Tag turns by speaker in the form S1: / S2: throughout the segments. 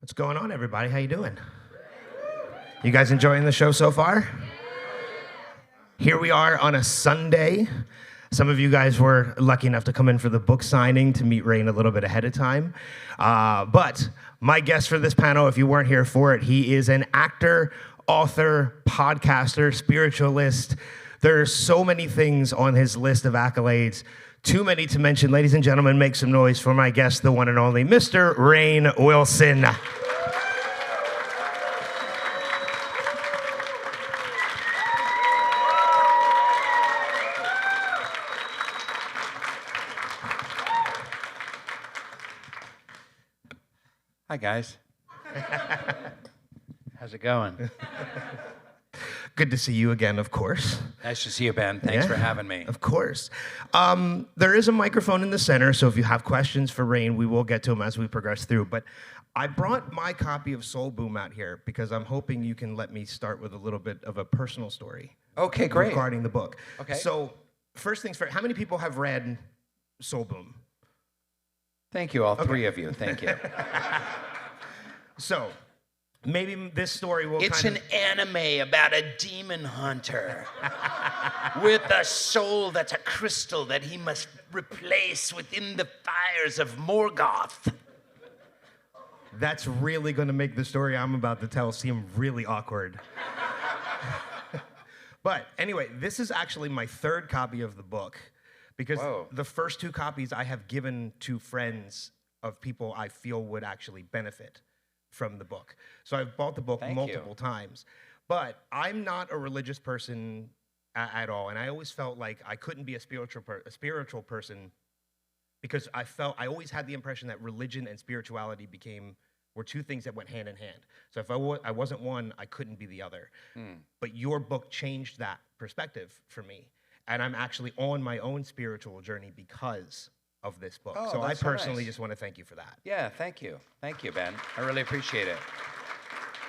S1: What's going on, everybody? How you doing? You guys enjoying the show so far? Here we are on a Sunday. Some of you guys were lucky enough to come in for the book signing to meet Rainn a little bit ahead of time. But my guest for this panel, if you weren't here for it, he is an actor, author, podcaster, spiritualist. There are so many things on his list of accolades. Too many to mention. Ladies and gentlemen, make some noise for my guest, the one and only Mr. Rainn Wilson.
S2: Hi, guys. How's it going?
S1: Good to see you again, of course.
S2: Nice to see you, Ben. Thanks for having me.
S1: Of course. There is a microphone in the center, so if you have questions for Rainn, we will get to them as we progress through. But I brought my copy of Soul Boom out here because I'm hoping you can let me start with a little bit of a personal story.
S2: Okay, great.
S1: Regarding the book.
S2: Okay.
S1: So first things first, how many people have read Soul Boom?
S2: Thank you, all three of you. Thank you.
S1: So maybe this story will
S2: It's an anime about a demon hunter with a soul that's a crystal that he must replace within the fires of Morgoth.
S1: That's really going to make the story I'm about to tell seem really awkward. But anyway, this is actually my third copy of the book because the first two copies I have given to friends of people I feel would actually benefit from the book. So I've bought the book multiple times. But I'm not a religious person at all, and I always felt like I couldn't be a spiritual person because I always had the impression that religion and spirituality were two things that went hand in hand. So if I wasn't one, I couldn't be the other. But your book changed that perspective for me, and I'm actually on my own spiritual journey because of this book. So I personally just want to thank you for that.
S2: Yeah, thank you. Thank you, Ben. I really appreciate it.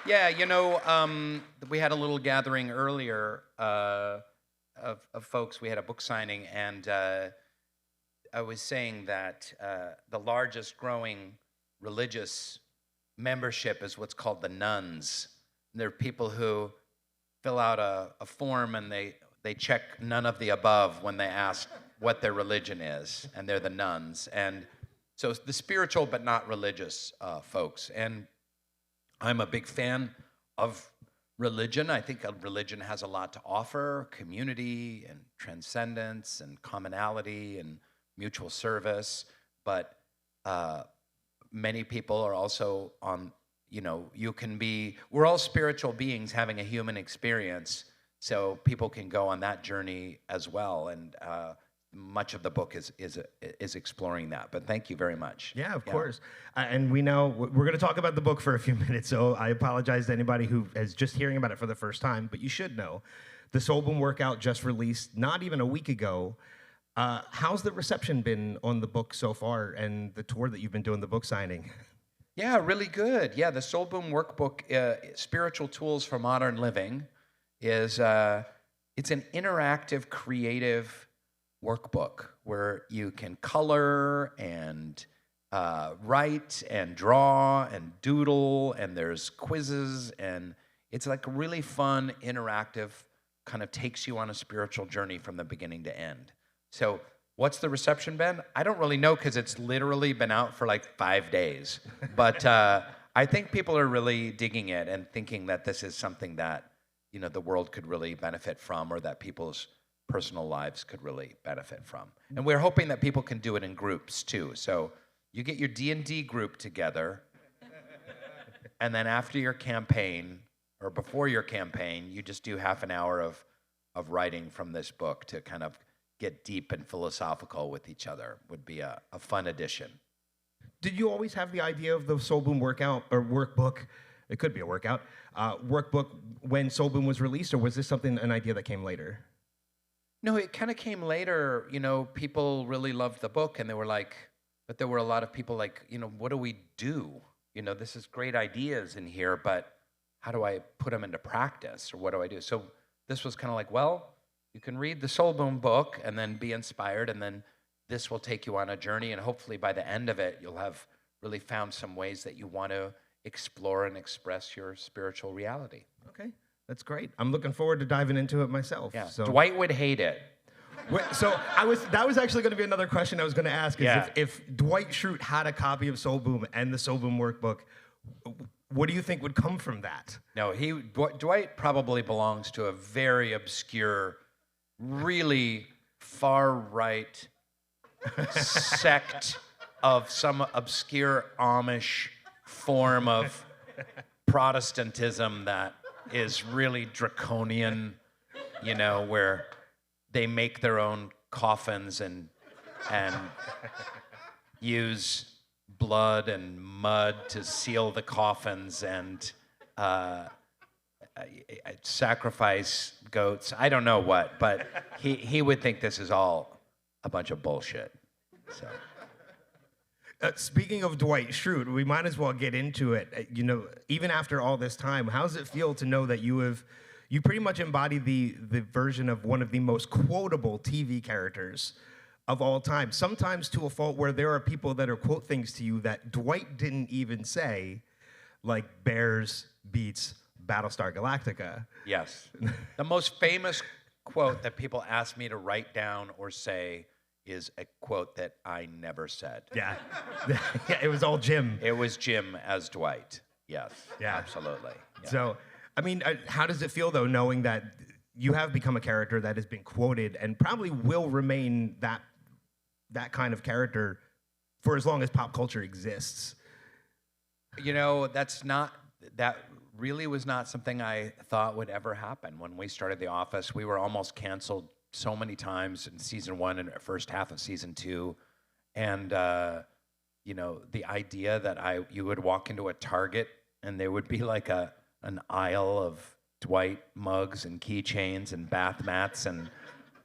S2: Yeah, you know, we had a little gathering earlier of folks. We had a book signing, and I was saying that the largest growing religious membership is what's called the nuns. And they're people who fill out a form, and they check none of the above when they ask what their religion is, and they're the nuns. And so the spiritual but not religious folks. And I'm a big fan of religion. I think religion has a lot to offer: community and transcendence and commonality and mutual service. But many people are also on, we're all spiritual beings having a human experience, so people can go on that journey as well. And much of the book is exploring that. But thank you very much.
S1: Yeah, of course. And we're going to talk about the book for a few minutes, so I apologize to anybody who is just hearing about it for the first time, but you should know. The Soul Boom workout just released not even a week ago. How's the reception been on the book so far and the tour that you've been doing, the book signing?
S2: Yeah, really good. Yeah, the Soul Boom workbook, Spiritual Tools for Modern Living, it's an interactive, creative workbook where you can color and write and draw and doodle, and there's quizzes, and it's like really fun, interactive, kind of takes you on a spiritual journey from the beginning to end. So what's the reception, Ben? I don't really know because it's literally been out for like 5 days. But I think people are really digging it and thinking that this is something that, the world could really benefit from, or that people's personal lives could really benefit from. And we're hoping that people can do it in groups too. So you get your D&D group together, and then after your campaign, or before your campaign, you just do half an hour of writing from this book to kind of get deep and philosophical with each other. Would be a fun addition.
S1: Did you always have the idea of the Soul Boom workout or workbook? It could be a workout workbook when Soul Boom was released, or was this an idea that came later?
S2: No, it kind of came later. People really loved the book, and they were like, but there were a lot of people like, what do we do? This is great ideas in here, but how do I put them into practice, or what do I do? So this was kind of like, well, you can read the Soul Boom book and then be inspired, and then this will take you on a journey, and hopefully by the end of it, you'll have really found some ways that you want to explore and express your spiritual reality.
S1: Okay, that's great. I'm looking forward to diving into it myself.
S2: Yeah,
S1: So.
S2: Dwight would hate it.
S1: So that was actually going to be another question I was going to ask. Is
S2: Yeah.
S1: if Dwight Schrute had a copy of Soul Boom and the Soul Boom workbook, what do you think would come from that?
S2: No, Dwight probably belongs to a very obscure, really far-right sect of some obscure Amish form of Protestantism that is really draconian, you know, where they make their own coffins and use blood and mud to seal the coffins and sacrifice goats. I don't know what, but he would think this is all a bunch of bullshit. So.
S1: Speaking of Dwight Schrute, we might as well get into it. You know, even after all this time, how does it feel to know that you pretty much embody the version of one of the most quotable TV characters of all time, sometimes to a fault where there are people that are quote things to you that Dwight didn't even say, like Bears beats Battlestar Galactica.
S2: Yes. The most famous quote that people ask me to write down or say is a quote that I never said.
S1: Yeah. Yeah, it was all Jim.
S2: It was Jim as Dwight. Yes. Yeah. Absolutely. Yeah.
S1: So, I mean, how does it feel, though, knowing that you have become a character that has been quoted and probably will remain that kind of character for as long as pop culture exists?
S2: You know, that really was not something I thought would ever happen. When we started The Office, we were almost canceled so many times in season 1 and first half of season 2. And, you know, the idea that you would walk into a Target and there would be like an aisle of Dwight mugs and keychains and bath mats and,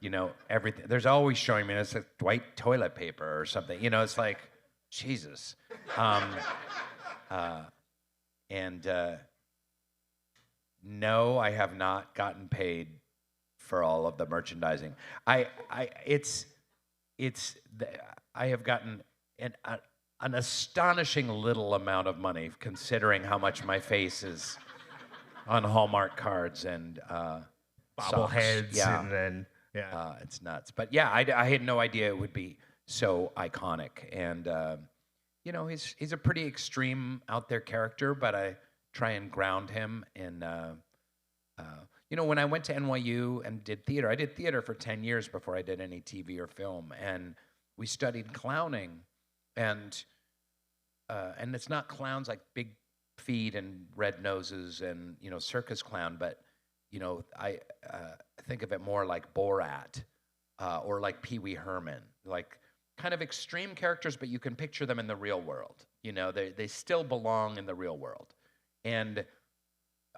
S2: you know, everything. There's always showing me it's like Dwight toilet paper or something. You know, it's like, Jesus. No, I have not gotten paid for all of the merchandising. I have gotten an astonishing little amount of money considering how much my face is on Hallmark cards and
S1: bobbleheads.
S2: Yeah.
S1: And then
S2: it's nuts. But yeah, I had no idea it would be so iconic. And you know, he's a pretty extreme out there character, but I try and ground him in. You know, when I went to NYU and did theater, I did theater for 10 years before I did any TV or film, and we studied clowning, and it's not clowns like big feet and red noses and, you know, circus clown, but, you know, I think of it more like Borat or like Pee Wee Herman, like kind of extreme characters, but you can picture them in the real world. You know, they still belong in the real world. And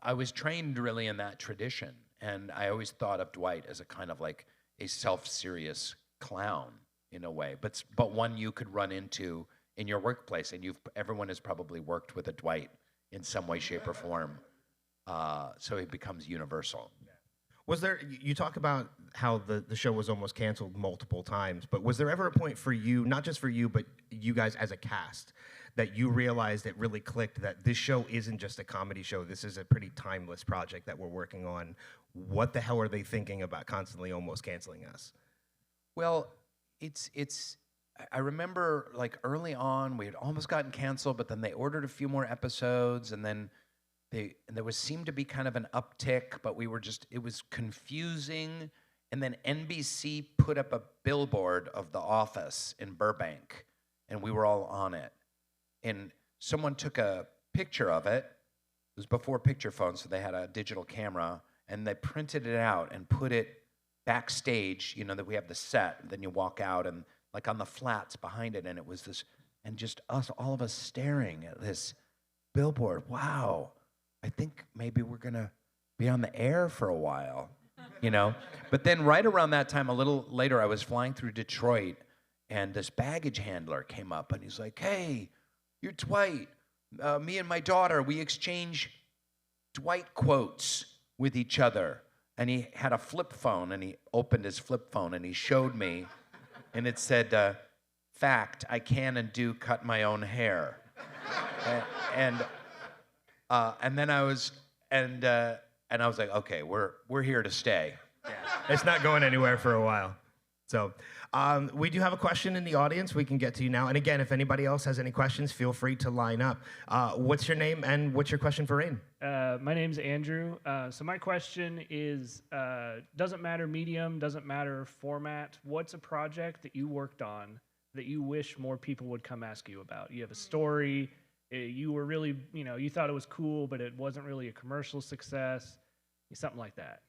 S2: I was trained really in that tradition, and I always thought of Dwight as a kind of like a self-serious clown in a way, but one you could run into in your workplace, and everyone has probably worked with a Dwight in some way, shape, or form, so it becomes universal.
S1: Was there, you talk about how the show was almost canceled multiple times, but was there ever a point for you, not just for you, but you guys as a cast, that you realized it really clicked that this show isn't just a comedy show, this is a pretty timeless project that we're working on? What the hell are they thinking about constantly almost canceling us?
S2: Well, I remember like early on, we had almost gotten canceled, but then they ordered a few more episodes, and then there seemed to be kind of an uptick, but it was confusing. And then NBC put up a billboard of The Office in Burbank, and we were all on it. And someone took a picture of it. It was before picture phones, so they had a digital camera, and they printed it out and put it backstage, you know, that we have the set, and then you walk out, and like on the flats behind it, and it was this, and just all of us staring at this billboard. Wow, I think maybe we're gonna be on the air for a while, you know? But then right around that time, a little later, I was flying through Detroit, and this baggage handler came up, and he's like, "Hey, you're Dwight. Me and my daughter, we exchange Dwight quotes with each other." And he had a flip phone, and he opened his flip phone, and he showed me, and it said, "Fact, I can and do cut my own hair." and And then I was like, okay, we're here to stay.
S1: Yeah. It's not going anywhere for a while. So we do have a question in the audience. We can get to you now. And again, if anybody else has any questions, feel free to line up. What's your name and what's your question for Rainn?
S3: My name's Andrew. So my question is, doesn't matter medium, doesn't matter format. What's a project that you worked on that you wish more people would come ask you about? You have a story. You were really, you thought it was cool, but it wasn't really a commercial success. Something like that.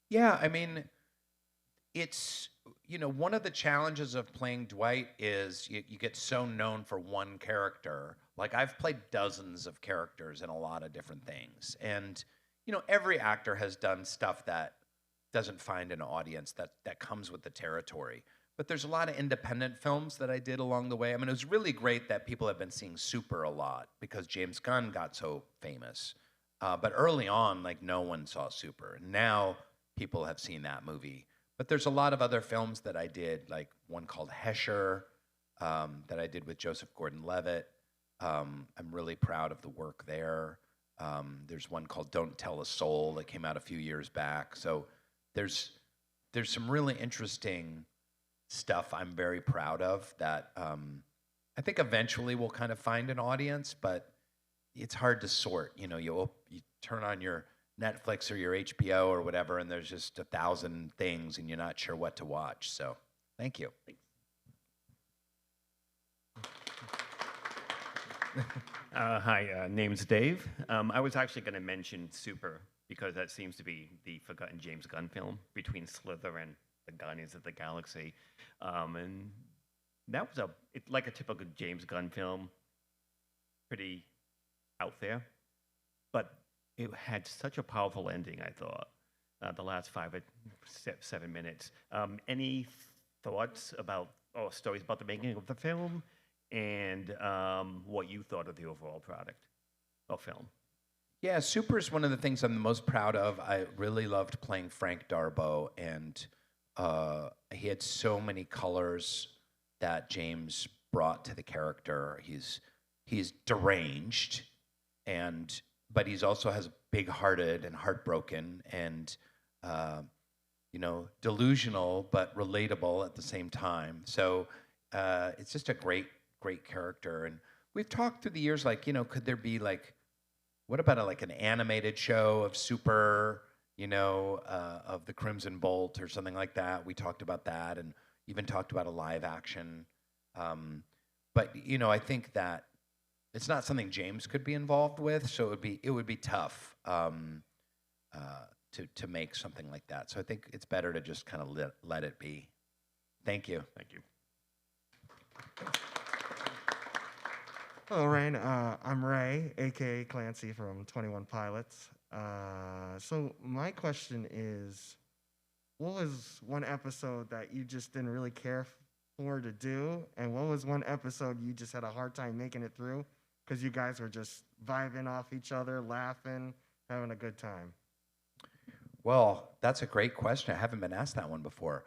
S2: Yeah, I mean, it's, one of the challenges of playing Dwight is you get so known for one character. Like, I've played dozens of characters in a lot of different things. And, every actor has done stuff that doesn't find an audience, that comes with the territory. But there's a lot of independent films that I did along the way. I mean, it was really great that people have been seeing Super a lot because James Gunn got so famous. But early on, like, no one saw Super. Now people have seen that movie. But there's a lot of other films that I did, like one called Hesher that I did with Joseph Gordon-Levitt. I'm really proud of the work there. There's one called Don't Tell a Soul that came out a few years back. So there's some really interesting stuff I'm very proud of that I think eventually will kind of find an audience, but it's hard to sort. You turn on your Netflix or your HBO or whatever, and there's just 1,000 things, and you're not sure what to watch. So, thank you.
S4: Hi, name's Dave. I was actually going to mention Super because that seems to be the forgotten James Gunn film between Slither and the Guardians of the Galaxy. And that was like a typical James Gunn film, pretty out there, but it had such a powerful ending, I thought, the last 5 or 7 minutes. Any thoughts about, or stories about the making of the film, and what you thought of the overall product or film?
S2: Yeah, Super is one of the things I'm the most proud of. I really loved playing Frank Darbo, and he had so many colors that James brought to the character. He's deranged, but he's also has big-hearted and heartbroken and delusional but relatable at the same time. So it's just a great character. And we've talked through the years, like, could there be like, what about an animated show of Super, of the Crimson Bolt or something like that? We talked about that, and even talked about a live action. But I think that it's not something James could be involved with, so it would be tough to make something like that. So I think it's better to just kind of let it be. Thank you.
S4: Thank you.
S5: Hello, Rainn. I'm Ray, a.k.a. Clancy from 21 Pilots. So my question is, what was one episode that you just didn't really care for to do? And what was one episode you just had a hard time making it through because you guys were just vibing off each other, laughing, having a good time?
S2: Well, that's a great question. I haven't been asked that one before.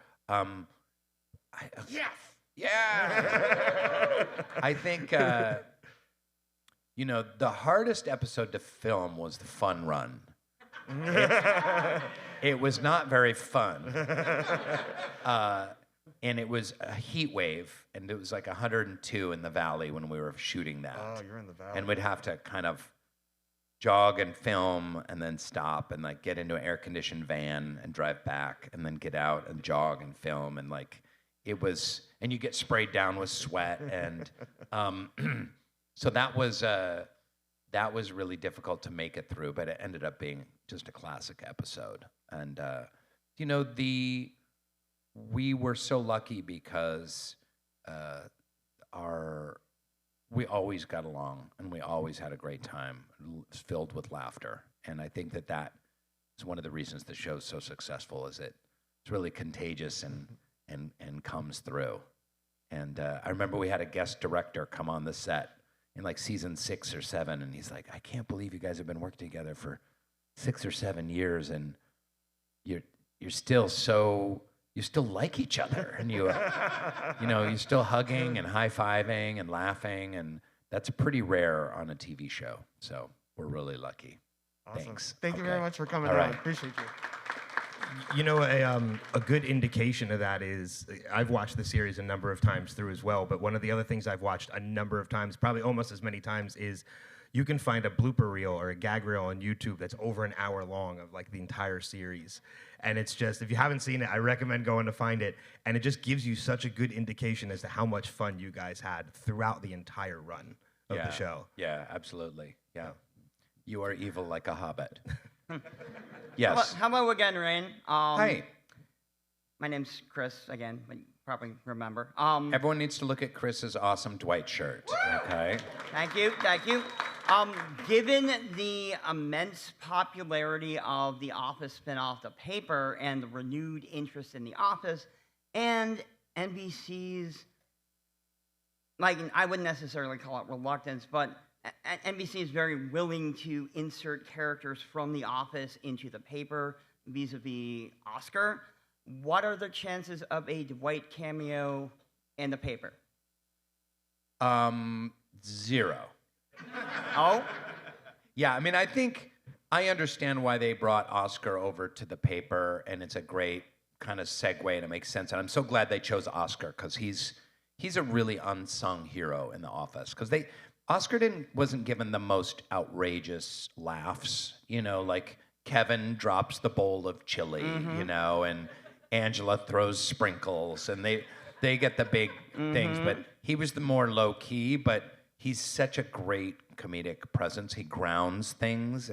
S5: Yes!
S2: Yeah! I think, the hardest episode to film was the fun run. It was not very fun. And it was a heat wave, and it was like 102 in the valley when we were shooting that.
S5: Oh, you're in the valley.
S2: And we'd have to kind of jog and film and then stop and like get into an air-conditioned van and drive back and then get out and jog and film, and like it was, and you get sprayed down with sweat, and so that was really difficult to make it through, but it ended up being just a classic episode. And we were so lucky because we always got along, and we always had a great time, filled with laughter. And I think that is one of the reasons the show's so successful, is it's really contagious and comes through. And I remember we had a guest director come on the set in like season 6 or 7, and he's like, I can't believe you guys have been working together for 6 or 7 years, and you're still so, you still like each other, and you're still hugging and high-fiving and laughing, and that's pretty rare on a TV show. So we're really lucky.
S5: Awesome.
S2: Thanks.
S5: Thank you very much for coming
S2: All
S5: on.
S2: right.
S5: Appreciate you.
S1: You know, a good indication of that is I've watched the series a number of times through as well, but one of the other things I've watched a number of times, probably almost as many times, is you can find a blooper reel or a gag reel on YouTube that's over an hour long of like the entire series. And it's just, if you haven't seen it, I recommend going to find it. And it just gives you such a good indication as to how much fun you guys had throughout the entire run of the show.
S2: Yeah, absolutely. Yeah. You are evil like a hobbit. Yes.
S6: Hello again, Rainn.
S2: Hi.
S6: My name's Chris, again, but you probably remember.
S2: Everyone needs to look at Chris's awesome Dwight shirt. Okay.
S6: Thank you, thank you. Given the immense popularity of the Office spinoff, The Paper, and the renewed interest in The Office, and NBC's, like, I wouldn't necessarily call it reluctance, but NBC is very willing to insert characters from The Office into The Paper vis-a-vis Oscar. What are the chances of a Dwight cameo in The Paper?
S2: 0.
S6: Oh?
S2: Yeah, I mean, I understand why they brought Oscar over to The Paper, and it's a great kind of segue, and it makes sense. And I'm so glad they chose Oscar, because he's a really unsung hero in The Office. Because Oscar wasn't given the most outrageous laughs, you know, like Kevin drops the bowl of chili, you know, and Angela throws sprinkles, and they get the big things. But he was the more low key, but he's such a great comedic presence. He grounds things,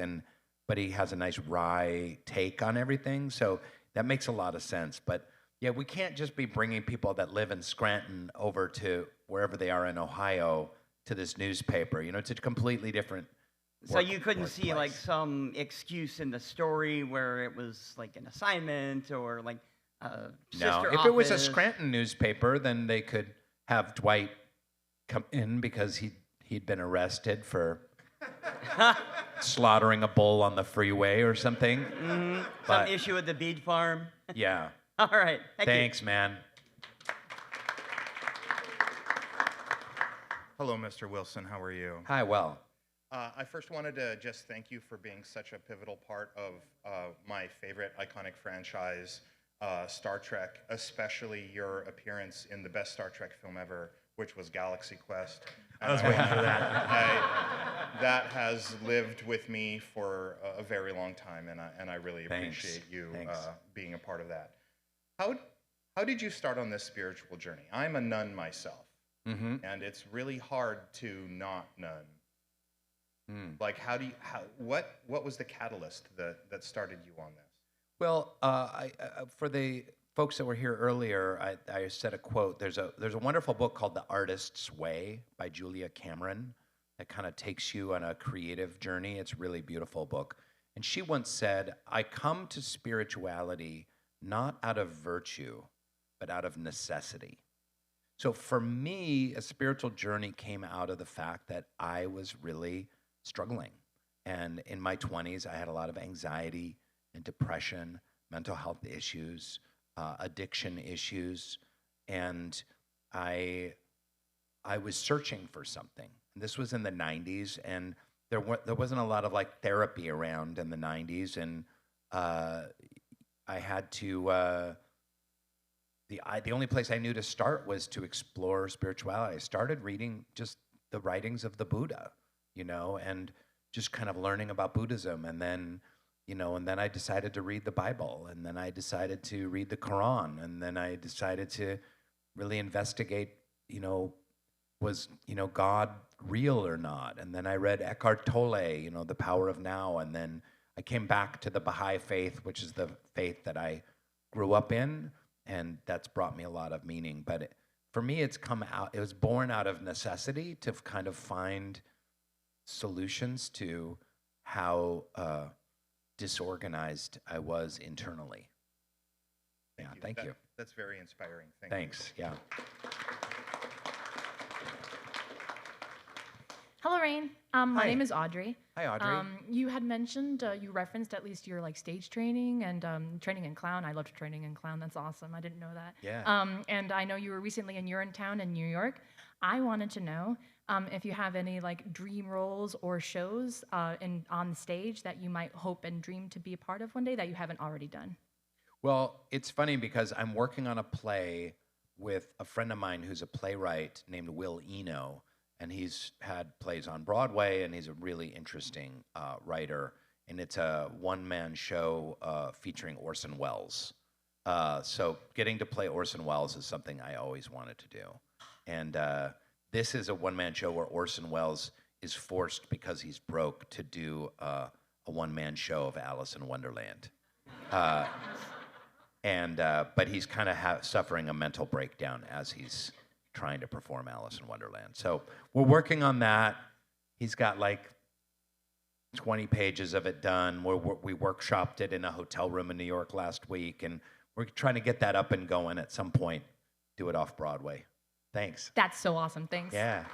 S2: but he has a nice wry take on everything. So that makes a lot of sense. But yeah, we can't just be bringing people that live in Scranton over to wherever they are in Ohio to this newspaper. You know, it's a completely different
S6: So you couldn't see like some excuse in the story where it was like an assignment or like a sister
S2: No, if
S6: office.
S2: it was a Scranton newspaper, then they could have Dwight come in because he'd been arrested for slaughtering a bull on the freeway or something.
S6: Some issue with the bead farm.
S2: Yeah.
S6: All right. Thank you.
S2: Thanks, man.
S7: Hello, Mr. Wilson. How are you?
S2: Hi, well.
S7: I first wanted to just thank you for being such a pivotal part of my favorite iconic franchise, Star Trek, especially your appearance in the best Star Trek film ever, which was Galaxy Quest.
S1: I was waiting for that.
S7: That has lived with me for a very long time, and I really appreciate you being a part of that. How did you start on this spiritual journey? I'm a nun myself. And it's really hard to not nun. Like, what was the catalyst that started you on this?
S2: Well, for the folks that were here earlier, I said a quote. There's a wonderful book called The Artist's Way by Julia Cameron that kind of takes you on a creative journey. It's a really beautiful book. And she once said, "I come to spirituality not out of virtue, but out of necessity." So for me, a spiritual journey came out of the fact that I was really struggling. And in my 20s, I had a lot of anxiety and depression, mental health issues, addiction issues, and I was searching for something. This was in the 90s, and there wasn't a lot of like therapy around in the 90s, and I had to. The only place I knew to start was to explore spirituality. I started reading just the writings of the Buddha, you know, and just kind of learning about Buddhism. And then, you know, and then I decided to read the Bible. And then I decided to read the Quran. And then I decided to really investigate, you know, was, you know, God real or not? And then I read Eckhart Tolle, you know, The Power of Now. And then I came back to the Baha'i faith, which is the faith that I grew up in. And that's brought me a lot of meaning. But for me, it was born out of necessity to kind of find solutions to how disorganized I was internally. Thank you.
S7: That's very inspiring.
S2: Thanks. Yeah.
S8: Hello, Rainn. My name is Audrey.
S2: Hi, Audrey.
S8: You had mentioned, you referenced at least your like stage training and training in clown. I loved training in clown. That's awesome. I didn't know that.
S2: Yeah.
S8: And I know you were recently in Urinetown in New York. I wanted to know, if you have any like dream roles or shows on the stage that you might hope and dream to be a part of one day that you haven't already done.
S2: Well, it's funny because I'm working on a play with a friend of mine who's a playwright named Will Eno, and he's had plays on Broadway, and he's a really interesting writer. And it's a one-man show featuring Orson Welles. So getting to play Orson Welles is something I always wanted to do. And this is a one-man show where Orson Welles is forced, because he's broke, to do a one-man show of Alice in Wonderland. But he's kind of suffering a mental breakdown as he's trying to perform Alice in Wonderland. So we're working on that. He's got like 20 pages of it done. We workshopped it in a hotel room in New York last week, and we're trying to get that up and going at some point, do it off Broadway. Thanks.
S8: That's so awesome. Thanks.
S2: Yeah.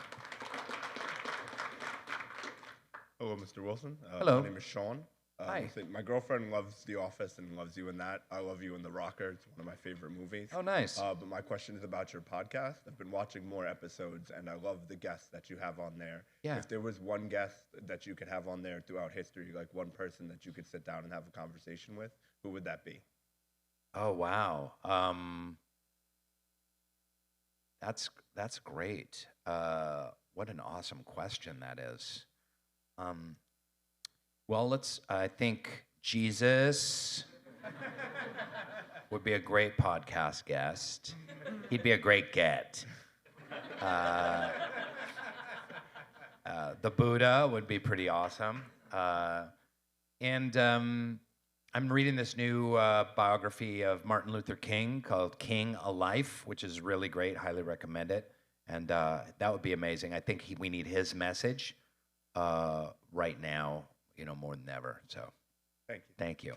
S9: Hello, Mr. Wilson.
S2: Hello.
S9: My name is Sean.
S2: Hi.
S9: My girlfriend loves The Office and loves you in that. I love you in The Rocker. It's one of my favorite movies.
S2: Oh, nice.
S9: But my question is about your podcast. I've been watching more episodes, and I love the guests that you have on there.
S2: Yeah.
S9: If there was one guest that you could have on there throughout history, like one person that you could sit down and have a conversation with, who would that be?
S2: Oh, wow. That's great. What an awesome question that is. Well, I think Jesus would be a great podcast guest. He'd be a great get. The Buddha would be pretty awesome. I'm reading this new biography of Martin Luther King called King, A Life, which is really great. Highly recommend it. And that would be amazing. I think we need his message right now, more than ever. So
S9: Thank you.
S2: Thank you.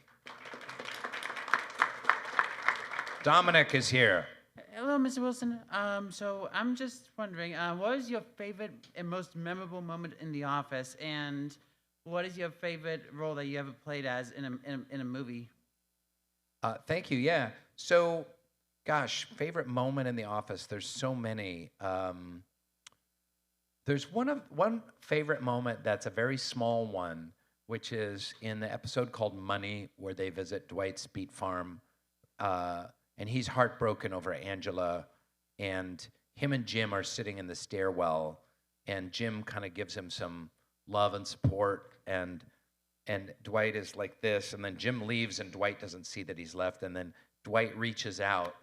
S2: Dominic is here.
S10: Hello, Mr. Wilson. So I'm just wondering, what is your favorite and most memorable moment in The Office, and what is your favorite role that you ever played as in a movie?
S2: Thank you. Yeah. So, gosh, favorite moment in The Office. There's so many. There's one favorite moment that's a very small one, which is in the episode called Money, where they visit Dwight's beet farm, and he's heartbroken over Angela, and him and Jim are sitting in the stairwell, and Jim kind of gives him some love and support, and Dwight is like this, and then Jim leaves, and Dwight doesn't see that he's left, and then Dwight reaches out,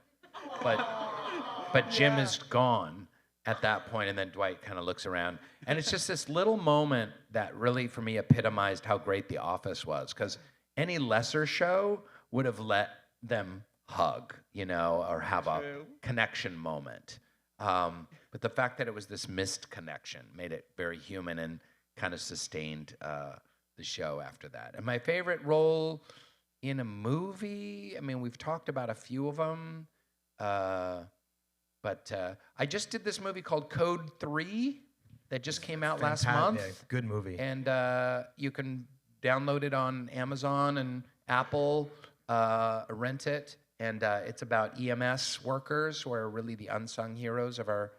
S2: but Jim is gone at that point, and then Dwight kind of looks around, and it's just this little moment that really, for me, epitomized how great The Office was, because any lesser show would have let them hug, or have a connection moment. But the fact that it was this missed connection made it very human and kind of sustained the show after that. And my favorite role in a movie, we've talked about a few of them, but I just did this movie called Code 3 that just came out last month.
S1: Good movie.
S2: And you can download it on Amazon and Apple, rent it. And it's about EMS workers who are really the unsung heroes of our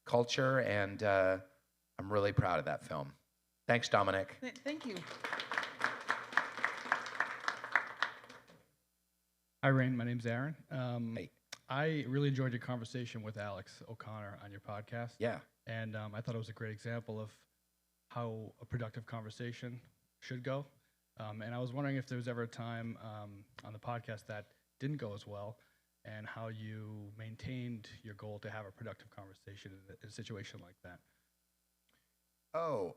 S2: culture. And I'm really proud of that film. Thanks, Dominic.
S10: Thank you.
S11: Hi, Rainn. My name's Aaron.
S2: Hey.
S11: I really enjoyed your conversation with Alex O'Connor on your podcast.
S2: Yeah.
S11: And I thought it was a great example of how a productive conversation should go. And I was wondering if there was ever a time on the podcast that didn't go as well, and how you maintained your goal to have a productive conversation in a situation like that.
S2: Oh,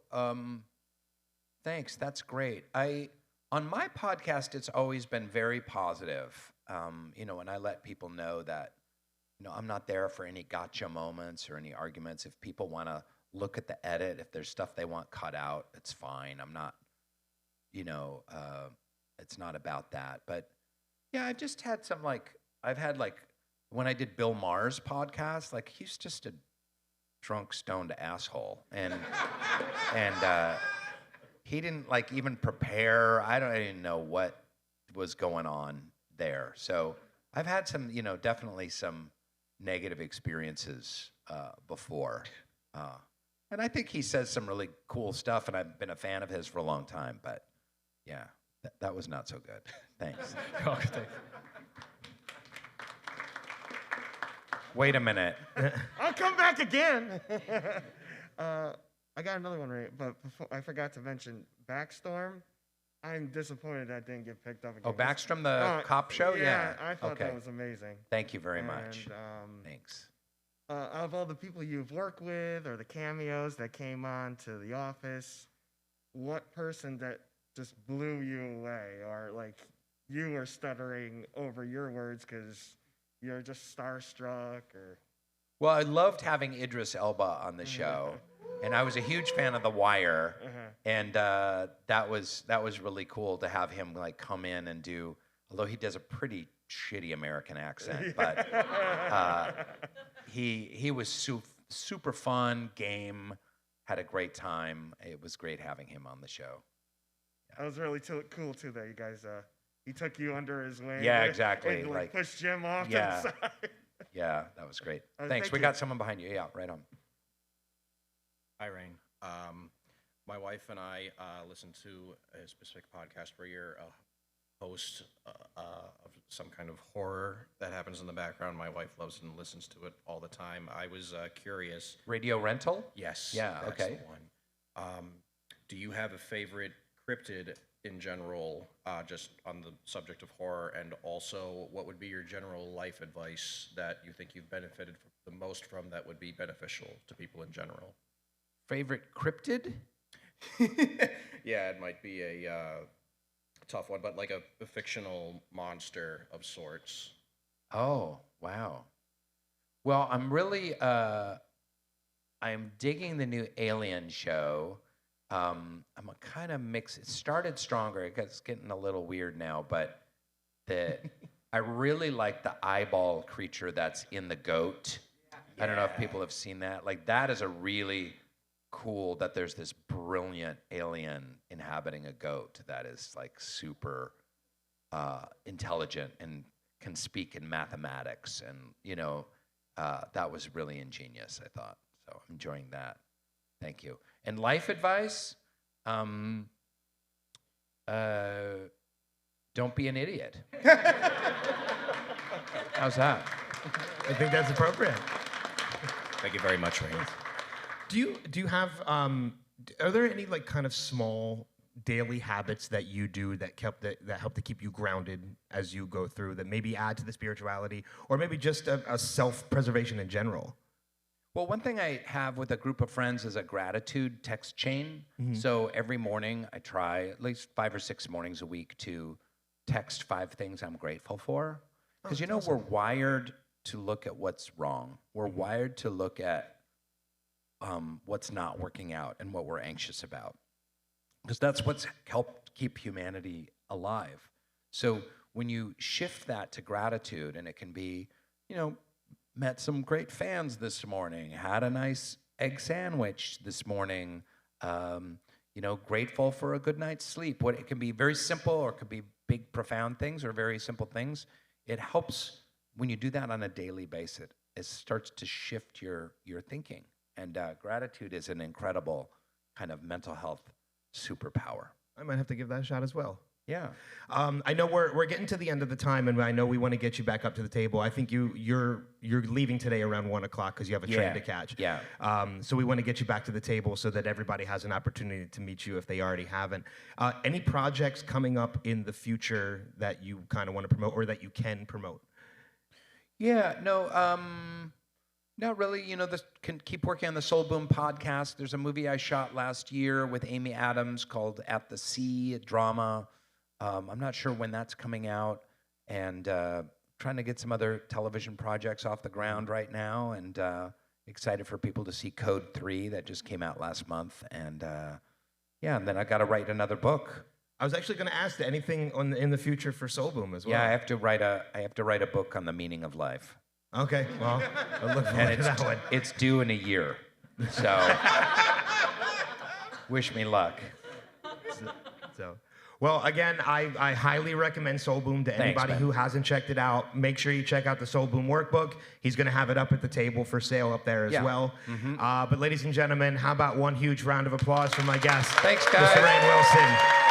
S2: thanks. That's great. On my podcast, it's always been very positive. And I let people know that, I'm not there for any gotcha moments or any arguments. If people want to look at the edit, if there's stuff they want cut out, it's fine. I'm not, it's not about that. But yeah, I've just had when I did Bill Maher's podcast, he's just a drunk, stoned asshole. And he didn't even prepare. I don't even know what was going on there. So I've had some, definitely some negative experiences before. And I think he says some really cool stuff, and I've been a fan of his for a long time. But yeah, that was not so good. Thanks.
S11: Oh, thanks.
S2: Wait a minute.
S5: I'll come back again. I got another one right, but before, I forgot to mention Backstorm. I'm disappointed that didn't get picked up again.
S2: Oh, Backstrom, the cop show?
S5: Yeah, I thought that was amazing.
S2: Thank you very much. Thanks.
S5: Out of all the people you've worked with or the cameos that came on to The Office, what person that just blew you away, or like you were stuttering over your words because you're just starstruck? Or
S2: Well, I loved having Idris Elba on the show, and I was a huge fan of The Wire, and that was really cool to have him like come in and do. Although he does a pretty shitty American accent, but he was super fun, game, had a great time. It was great having him on the show.
S5: That was really cool too that you guys he took you under his wing.
S2: Yeah, exactly.
S5: And like pushed Jim off to
S2: Yeah.
S5: the side.
S2: Yeah, that was great. Thanks.
S5: Thank
S2: We
S5: you.
S2: got someone behind you. Yeah, right on.
S12: Hi, Rainn. My wife and I listen to a specific podcast where you're a host of some kind of horror that happens in the background. My wife loves and listens to it all the time. I was curious.
S2: Radio Rental?
S12: Yes.
S2: Yeah,
S12: that's
S2: okay.
S12: the one. Do you have a favorite cryptid in general, just on the subject of horror, and also what would be your general life advice that you think you've benefited the most from that would be beneficial to people in general?
S2: Favorite cryptid?
S12: Yeah, it might be a tough one, but like a fictional monster of sorts.
S2: Oh, wow. Well, I'm really, I'm digging the new Alien show. I'm a kind of mix. It started stronger. It's getting a little weird now, but I really like the eyeball creature that's in the goat. I don't know if people have seen that. Like, that is a really cool, that there's this brilliant alien inhabiting a goat that is like super intelligent and can speak in mathematics, and that was really ingenious, I thought. So I'm enjoying that. Thank you. And life advice, don't be an idiot. How's that?
S1: I think that's appropriate.
S12: Thank you very much, Rainn.
S1: Do you have are there any like kind of small daily habits that you do that help to keep you grounded as you go through, that maybe add to the spirituality, or maybe just a self-preservation in general?
S2: Well, one thing I have with a group of friends is a gratitude text chain. So every morning I try at least 5 or 6 mornings a week to text 5 things I'm grateful for. Because we're wired to look at what's wrong. We're wired to look at what's not working out and what we're anxious about. Because that's what's helped keep humanity alive. So when you shift that to gratitude, and it can be, met some great fans this morning, had a nice egg sandwich this morning, grateful for a good night's sleep. It can be very simple, or it could be big, profound things, or very simple things. It helps when you do that on a daily basis. It starts to shift your thinking. And gratitude is an incredible kind of mental health superpower.
S1: I might have to give that a shot as well.
S2: Yeah.
S1: I know we're getting to the end of the time, and I know we want to get you back up to the table. I think you're leaving today around 1 o'clock because you have a train to catch.
S2: Yeah.
S1: So we want to get you back to the table so that everybody has an opportunity to meet you if they already haven't. Any projects coming up in the future that you kind of want to promote, or that you can promote?
S2: Yeah. No. Not really. Can keep working on the Soul Boom podcast. There's a movie I shot last year with Amy Adams called At the Sea, a drama. I'm not sure when that's coming out, and trying to get some other television projects off the ground right now, and excited for people to see Code 3 that just came out last month, and and then I got to write another book.
S1: I was actually going to ask anything in the future for Soul Boom as well.
S2: Yeah, I have to write a book on the meaning of life.
S1: Okay, well, I'll look forward to that one.
S2: It's due in a year, so wish me luck.
S1: Well, again, I highly recommend Soul Boom to anybody
S2: Ben.
S1: who hasn't checked it out. Make sure you check out the Soul Boom workbook. He's going to have it up at the table for sale up there as well. But ladies and gentlemen, how about one huge round of applause for my guest,
S2: Thanks, guys.
S1: Mr. Rainn Wilson.